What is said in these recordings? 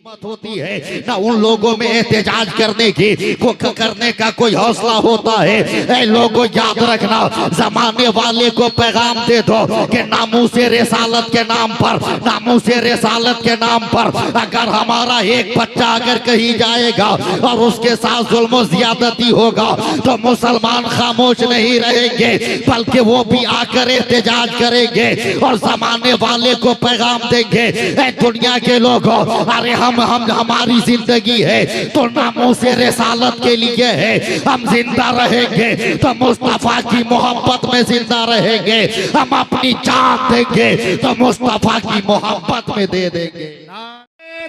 मत होती है ना उन लोगों में एहतजाज करने की को करने का कोई हौसला होता है। ऐ लोगों याद रखना, जमाने वाले को पैगाम दे दो कि नामूसे रिसालत के नाम पर, नामूसे रिसालत के नाम पर अगर हमारा एक बच्चा अगर कहीं जाएगा और उसके साथ जुल्म ज्यादती होगा तो मुसलमान खामोश नहीं रहेंगे, बल्कि वो भी आकर एहतजाज करेंगे और जमाने वाले को पैगाम देंगे, ऐ दुनिया के लोगों, अरे हम हमारी जिंदगी है तो नामों से रिसालत के लिए है, हम जिंदा रहेंगे तो मुस्तफा की मोहब्बत में जिंदा रहेंगे, हम अपनी जान देंगे तो मुस्तफा की मोहब्बत में दे देंगे।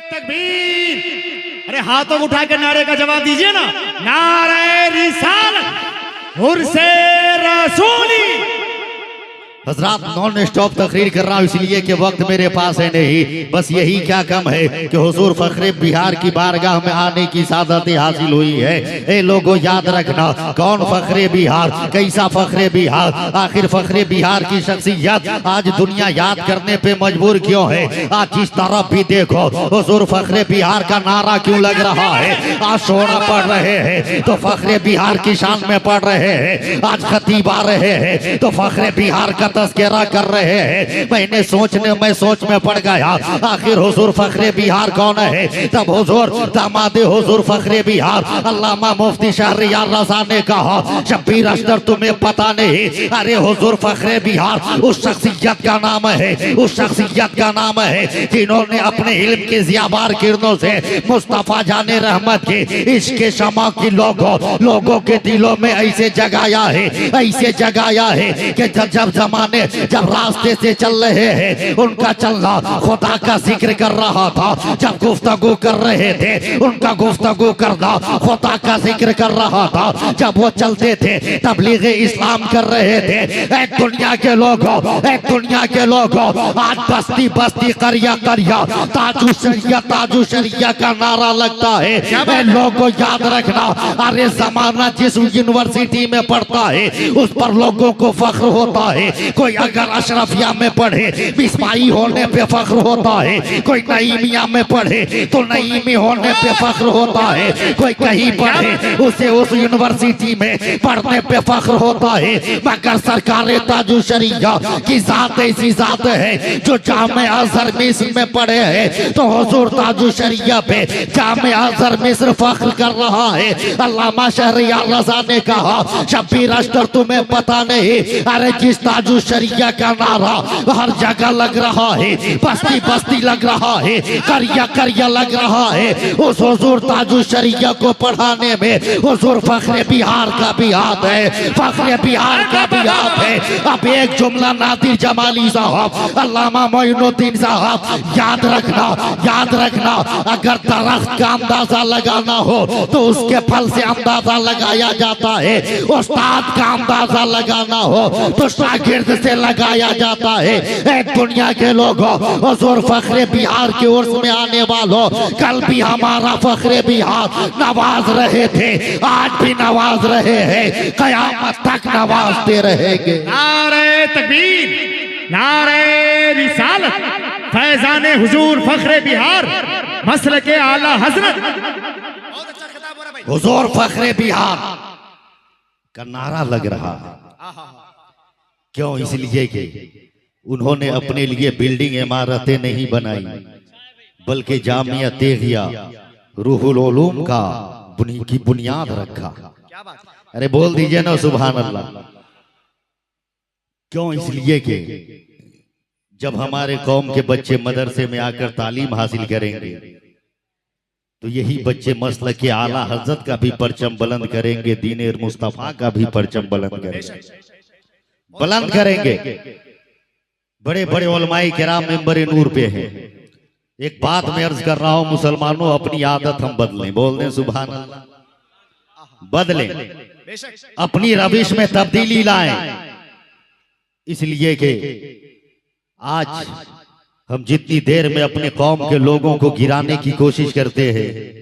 तकबीर! अरे हाथों उठा कर नारे का जवाब दीजिए ना, नारे रिसालत उर्से रसूली। हजरात नॉन स्टॉप तकरीर कर रहा हूँ इसलिए कि वक्त मेरे पास है नहीं, बस यही क्या कम है कि हुजूर फखरे बिहार की बारगाह में आने की सादत हासिल हुई है। ए लोगों याद रखना, कौन फखरे बिहार, कैसा फखरे बिहार, आखिर फखरे बिहार की शख्सियत आज दुनिया याद करने पे मजबूर क्यों है। आज जिस तरफ भी देखो हुजूर फखरे बिहार का नारा क्यों लग रहा है। आज शोरा पढ़ रहे हैं तो फखरे बिहार की शान में पढ़ रहे हैं, आज खतीब आ रहे हैं तो फखरे बिहार का तस्करा कर रहे हैं। मैंने सोच में पड़ गया आखिर हुजूर फखरे बिहार कौन है। तब हुजूर दामादे हुजूर फखरे बिहार अल्लामा मुफ्ती शहरियार रज़ा ने कहा, शब्बीर अख्तर तुम्हें पता नहीं, अरे हुजूर फखरे बिहार उस शख्सियत का नाम है, उस शख्सियत का नाम है जिन्होंने अपने इल्म के ज़ियाबार किरणों से मुस्तफा जाने रहमत के इश्क शमा की लोगों के दिलों में ऐसे जगाया है, ऐसे जगाया है कि जब रास्ते से चल रहे हैं उनका चलना खुदा का जिक्र कर रहा था, जब गुफ्तगू कर रहे थे उनका गुफ्तगू करना खुदा का जिक्र कर रहा था, जब वो चलते थे तबलीग इस्लाम कर रहे थे। ऐ दुनिया के लोगों, ऐ दुनिया के लोगों, आज बस्ती बस्ती करिया करिया ताजू शरिया का नारा लगता है। ऐ लोगों याद रखना, अरे जमाना जिस यूनिवर्सिटी में पढ़ता है उस पर लोगों को फख्र होता है। कोई अगर अशरफिया में पढ़े बिस्माई होने पे फख्र होता है, कोई नईमिया में पढ़े तो नईमी होने पे फख्र होता है, कोई कहीं पढ़े उसे उस यूनिवर्सिटी में पढ़ने पे फख्र होता है। मगर सरकार ताजू शरिया की जात ऐसी जात है जो जामे अजहर मिस्र में पढ़े हैं तो हुजूर ताजू शरिया पे जामे अजहर मिस्र फख्र कर रहा है। अल्लामा शहरियार रज़ा ने कहा, शब्बीर अख्तर तुम्हें पता नहीं, अरे जिस ताजू शरिया का नारा हर जगह लग रहा है, बस्ती बस्ती लग रहा है, करिया करिया लग रहा है, उस हुजूर ताजू शरिया को पढ़ाने में हुजूर फखरे बिहार का भी हाथ है, फखरे बिहार का भी हाथ है। अब एक जुमला नादिर जमाली साहब, अल्लामा मोइनुद्दीन साहब, याद रखना अगर दरख्त का अंदाजा लगाना हो तो उसके फल से अंदाजा लगाया जाता है, उस्ताद का अंदाजा लगाना हो तो शागिर्द से लगाया जाता है। एक दुनिया के लोगों, हुजूर फखरे बिहार के उर्स में आने वालों, कल भी हमारा फखरे बिहार नवाज रहे थे, आज भी नवाज रहे हैं, कयामत तक नवाजते रहेंगे। नारे तकबीर, नारे रिसालत, फैजाने हुजूर फखरे बिहार, मसल के आला हजरत। हुजूर फखरे बिहार का नारा लग रहा है क्यों? इसलिए कि उन्होंने अपने लिए बिल्डिंग इमारतें नहीं बनाई बल्कि जामिया तेगिया रूहुल उलूम का की बुनियाद रखा। अरे बोल दीजिए ना सुभान अल्लाह। क्यों? इसलिए कि जब हमारे कौम के बच्चे मदरसे में आकर तालीम हासिल करेंगे तो यही बच्चे मसलक के आला हजरत का भी परचम बुलंद करेंगे, दीन मुस्तफा का भी परचम बुलंद करेंगे। बड़े बड़े उलमाए किराम मिंबर नूर पे हैं। एक बात मैं अर्ज कर रहा हूं मुसलमानों, अपनी आदत हम बदलें, बोल दें सुभान अल्लाह, बदलें, अपनी रविश में तब्दीली लाएं। इसलिए कि आज हम जितनी देर में अपने कौम के लोगों को गिराने की कोशिश करते हैं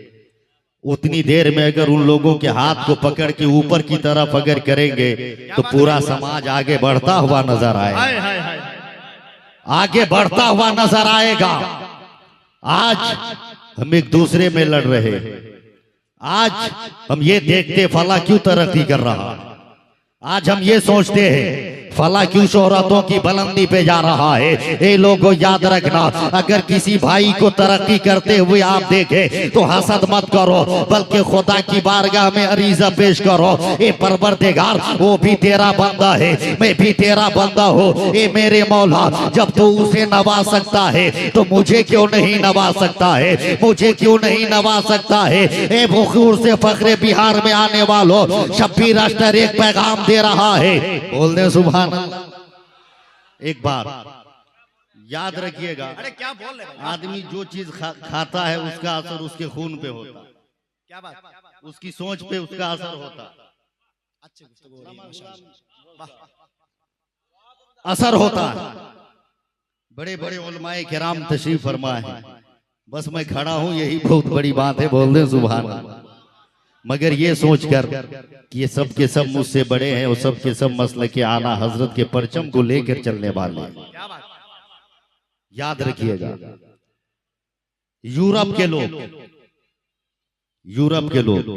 उतनी देर में अगर उन लोगों के हाथ को पकड़ के ऊपर की तरफ अगर करेंगे तो पूरा समाज आगे बढ़ता हुआ नजर आएगा, आगे बढ़ता हुआ नजर आएगा। आज हम एक दूसरे में लड़ रहे। आज हम ये देखते फला क्यों तरक्की कर रहा, आज हम ये सोचते हैं फला क्यों शोहरतों की बुलंदी पे जा रहा है। ये लोगों याद रखना, अगर किसी भाई को तरक्की करते हुए आप देखें तो हसद मत करो, बल्कि खुदा की बारगाह में अरीजा पेश करो। ये परवरदिगार वो भी तेरा बंदा है, मैं भी तेरा बंदा हूँ। ये मेरे मौला, जब तू उसे नवाज सकता है तो मुझे क्यों नहीं नवाज सकता है, मुझे क्यों नहीं नवाज सकता है। ए बुखूर से फखरे बिहार में आने वालों, शब्बीर अख्तर एक पैगाम दे रहा है, बोल दे सुभान अल्लाह। एक बार याद रखिएगा, अरे क्या बोल रहे भाई? आदमी जो चीज खाता है उसका असर उसके खून पे होता, क्या बात? उसकी सोच पे उसका असर होता, अच्छी गुफ्तगू हो रही है, माशाल्लाह। असर होता है। बड़े बड़े उलमाए किराम तशरीफ फरमाए हैं, बस मैं खड़ा हूं यही बहुत बड़ी बात है, बोल दे सुभान अल्लाह। मगर ये सोचकर कि ये सब के सब मुझसे बड़े हैं और सब के सब मसले के आला हजरत के परचम को लेकर चलने वाले हैं। क्या बात? याद रखिएगा, यूरोप के लोग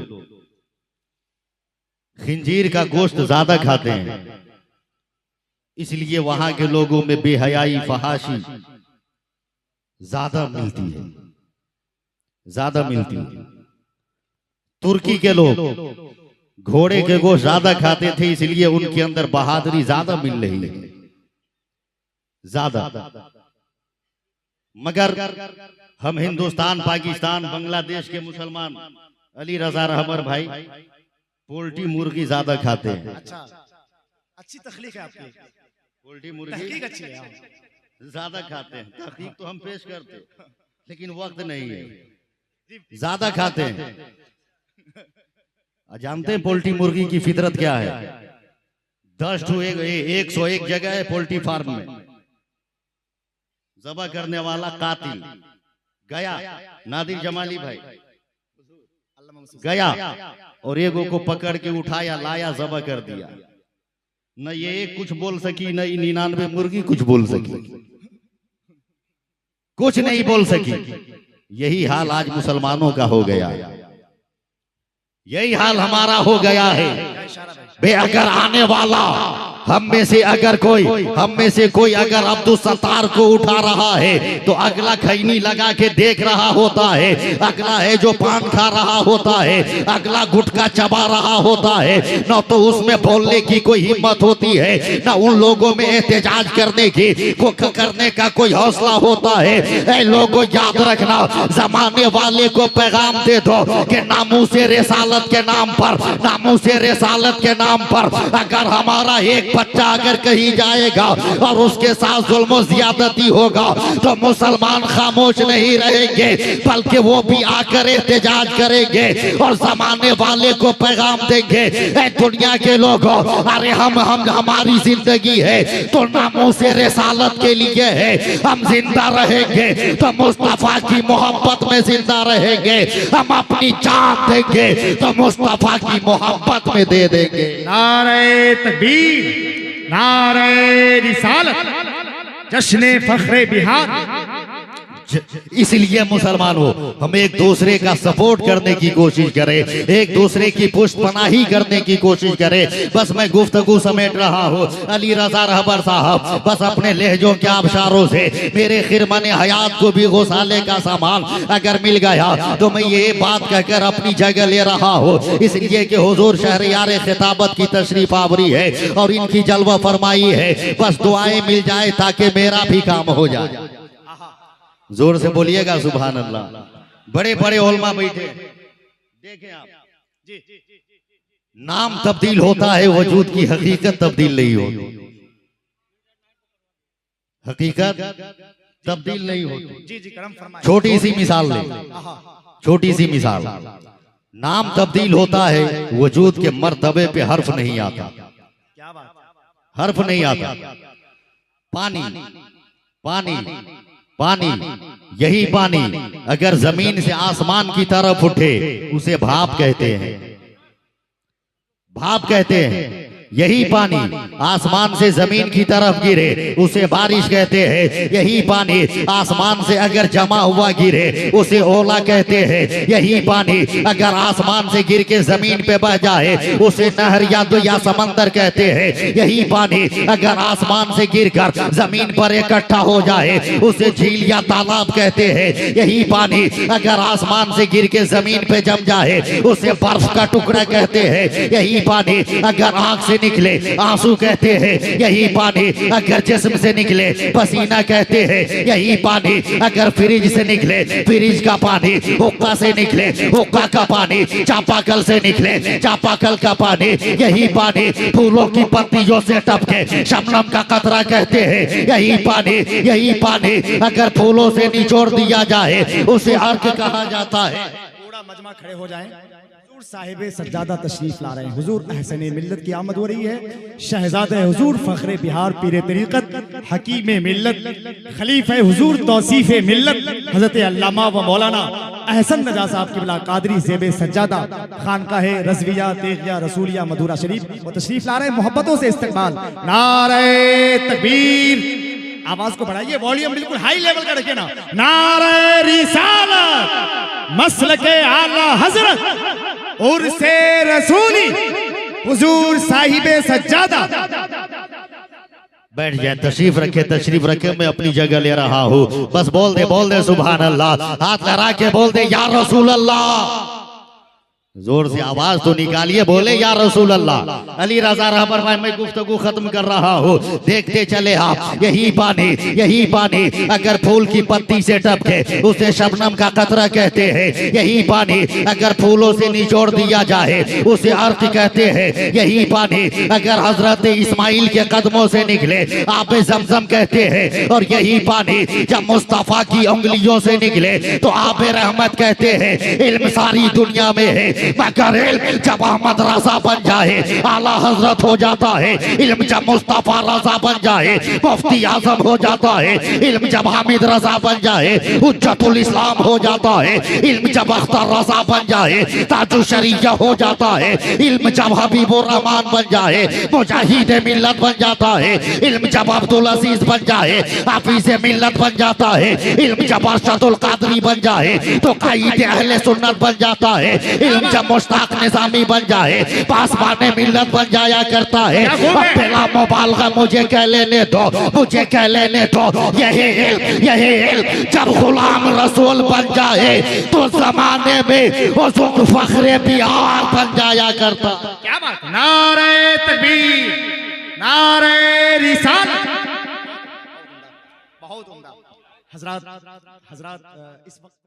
खिंजीर का गोश्त ज्यादा खाते हैं, इसलिए वहां के लोगों में बेहयाई फहाशी ज्यादा मिलती है, ज्यादा मिलती है। तुर्की के लोग घोड़े के गोश्त ज्यादा खाते थे, इसलिए उनके अंदर बहादुरी ज्यादा मिल रही है, ज्यादा। मगर हम हिंदुस्तान, पाकिस्तान, बांग्लादेश के मुसलमान, अली रजा रहबर भाई, पोल्ट्री मुर्गी ज्यादा खाते हैं। अच्छा, अच्छी तखलीक है आपकी, पोल्ट्री मुर्गी तहकीक अच्छी है। ज्यादा खाते हैं। तहकीक तो हम पेश करते, लेकिन वक्त नहीं है, ज्यादा खाते हैं। जानते हैं पोल्ट्री मुर्गी की फितरत क्या है? 10 to 101 जगह है पोल्ट्री फार्म में। जबा करने वाला कातिल गया, नादिर जमाली भाई गया और एगो को पकड़ के उठाया, लाया, जबा कर दिया। न ये एक कुछ बोल सकी, न 99 मुर्गी कुछ बोल सकी, कुछ नहीं बोल सकी। यही हाल आज मुसलमानों का हो गया, यही हाल हमारा हो गया है। बे अगर आने वाला हम में से कोई अगर अब्दुल सत्तार को उठा रहा है तो अगला खैनी लगा के देख रहा होता है, अगला है जो पान खा रहा होता है, अगला गुटखा चबा रहा होता है। न तो उसमें बोलने की कोई हिम्मत होती है, न उन लोगों में एहतजाज करने का कोई हौसला होता है। ऐ लोगों याद रखना, जमाने वाले को पैगाम दे दो कि नामूसे रिसालत के नाम पर, नामूसे रिसालत के नाम पर अगर हमारा एक बच्चा अगर कहीं जाएगा और उसके साथ जुल्म ज्यादती होगा तो मुसलमान खामोश नहीं रहेंगे, बल्कि वो भी आकर एहतजाज करेंगे और जमाने वाले को पैगाम देंगे, ऐ दुनिया के लोगों, अरे हमारी जिंदगी है तो नामूसे रिसालत के लिए है। हम जिंदा रहेंगे तो मुस्तफा की मोहब्बत में जिंदा रहेंगे, हम अपनी जान देंगे तो मुस्तफा की मोहब्बत में दे देंगे। नारे तकबीर, नारे रिसालत, जश्ने फखरे बिहार। इसलिए मुसलमानों, हम एक दूसरे का सपोर्ट करने की कोशिश करें, एक दूसरे की पुष्टपनाही करने की कोशिश करें। बस मैं गुफ्तगू समेट रहा हूँ। अली रजा रहबर साहब बस अपने लहजों के आबशारों से मेरे खिरमन हयात को भी गौसाले का सामान अगर मिल गया तो मैं ये बात कहकर अपनी जगह ले रहा हूँ, इसलिए कि हुजूर शहरियार खिताबत की तशरीफ आवरी है और इनकी जलवा फरमाई है। बस दुआएं मिल जाए ताकि मेरा भी काम हो जाए। जोर से बोलिएगा सुभान अल्लाह। बड़े बड़े उलमा बैठे, देखें आप, नाम तब्दील होता है, वजूद की हकीकत तब्दील नहीं होती, हकीकत तब्दील नहीं होती। जी जी, करम फरमाइए। छोटी सी मिसाल ले, छोटी सी मिसाल, नाम तब्दील होता है, वजूद के मर्तबे पे हर्फ नहीं आता। क्या बात? हर्फ नहीं आता। पानी, पानी, पानी, यही पानी अगर जमीन से आसमान की तरफ उठे उसे भाप कहते हैं, भाप कहते हैं। यही पानी आसमान से जमीन की तरफ गिरे उसे बारिश कहते हैं। यही पानी आसमान से अगर जमा हुआ गिरे उसे ओला कहते हैं। यही पानी अगर आसमान से गिर के जमीन पे बह जाए उसे नहर या समंदर कहते हैं। यही पानी अगर आसमान से गिरकर जमीन पर इकट्ठा हो जाए उसे झील या तालाब कहते हैं। यही पानी अगर आसमान से गिर के जमीन पे जम जाए उसे बर्फ का टुकड़ा कहते हैं। यही पानी अगर आंख से निकले आंसू कहते हैं। यही पानी अगर जिस्म से निकले पसीना कहते हैं। यही पानी अगर फ्रिज से निकले फ्रिज का पानी, हुक्का से निकले हुक्का का पानी, चापाकल से निकले चापाकल का पानी। यही पानी फूलों की पत्तियों से टपके शबनम का कतरा कहते हैं। यही पानी अगर फूलों से निचोड़ दिया जाए उसे अर्क कहा जाता है। पूरा मजमा खड़े हो जाएं। हुजूर साहिब सज्जादा तशरीफ ला रहे हैं। हुजूर अहसने मिल्लत की आमद हो रही है। शहजादे हुजूर फखरे बिहार पीरे तरीकत हकीम मिल्लत खलीफे हुजूर तौसीफे मिल्लत हजरत अल्लामा व मौलाना अहसन नजा साहब किबला कादरी ज़ेबे सज्जादा खानकाह रज़विया तेगिया रसूलिया मधुरा शरीफ वो तशरीफ ला रहे हैं। मोहब्बतों से इस्तकबाल। नारे तकबीर, आवाज को बढ़ाइए, वॉल्यूम बिल्कुल हाई लेवल का रखिए ना। नारे रिसालत मसलके आला हजरत उर्से रसूली हुजूर साहिबे सज्जादा। बैठ जाए, तशरीफ रखे मैं अपनी जगह ले रहा हूँ। बस बोल दे सुभान अल्लाह, हाथ लहरा के बोल दे या रसूल अल्लाह। जोर से आवाज तो निकालिए, बोले या रसूल अल्लाह। अली रजा रहबर भाई, मैं गुफ्तगू खत्म कर रहा हूँ, देखते चले आप। यही पानी अगर फूल की पत्ती से टपके उसे शबनम का कतरा कहते हैं। यही पानी अगर फूलों से निचोड़ दिया जाए उसे अर्क कहते हैं। यही पानी अगर हजरत इस्माइल के कदमों से निकले आप जमजम कहते हैं। और यही पानी जब मुस्तफा की उंगलियों से निकले तो आप रहमत कहते हैं। इल्म सारी दुनिया में है मगर इल्म जब अहमद रजा बन जाए आला हजरत हो जाता है। इल्म जब मुस्तफा रजा बन जाए मुफ्ती आजम हो जाता है। इल्म जब हामिद रजा बन जाए हुज्जतुल इस्लाम हो जाता है। इल्म जब अख्तर रजा बन जाए ताजुल शरीया हो जाता है। इल्म जब हबीबुर रहमान बन जाए मुजाहिद मिल्लत बन जाता है। इल्म जब अब्दुल अजीज बन जाए हाफिज मिल्लत बन जाता है। इल्म जब अरशदुल कादरी बन जाए तो कायद अहले सुन्नत बन जाता है। इल्म जब मुश्ताक निजामी बन जाए पासबाने मिल्लत बन जाया करता है। अब बिला मुबालगा मुझे कह लेने दो, यही इल्म जब गुलाम रसूल बन जाए तो जमाने में हुजूर फखरे बिहार बन जाया करता। क्या बात, नारे तकबीर, नारे रिसालत। बहुत उम्दा हजरत इस वक्त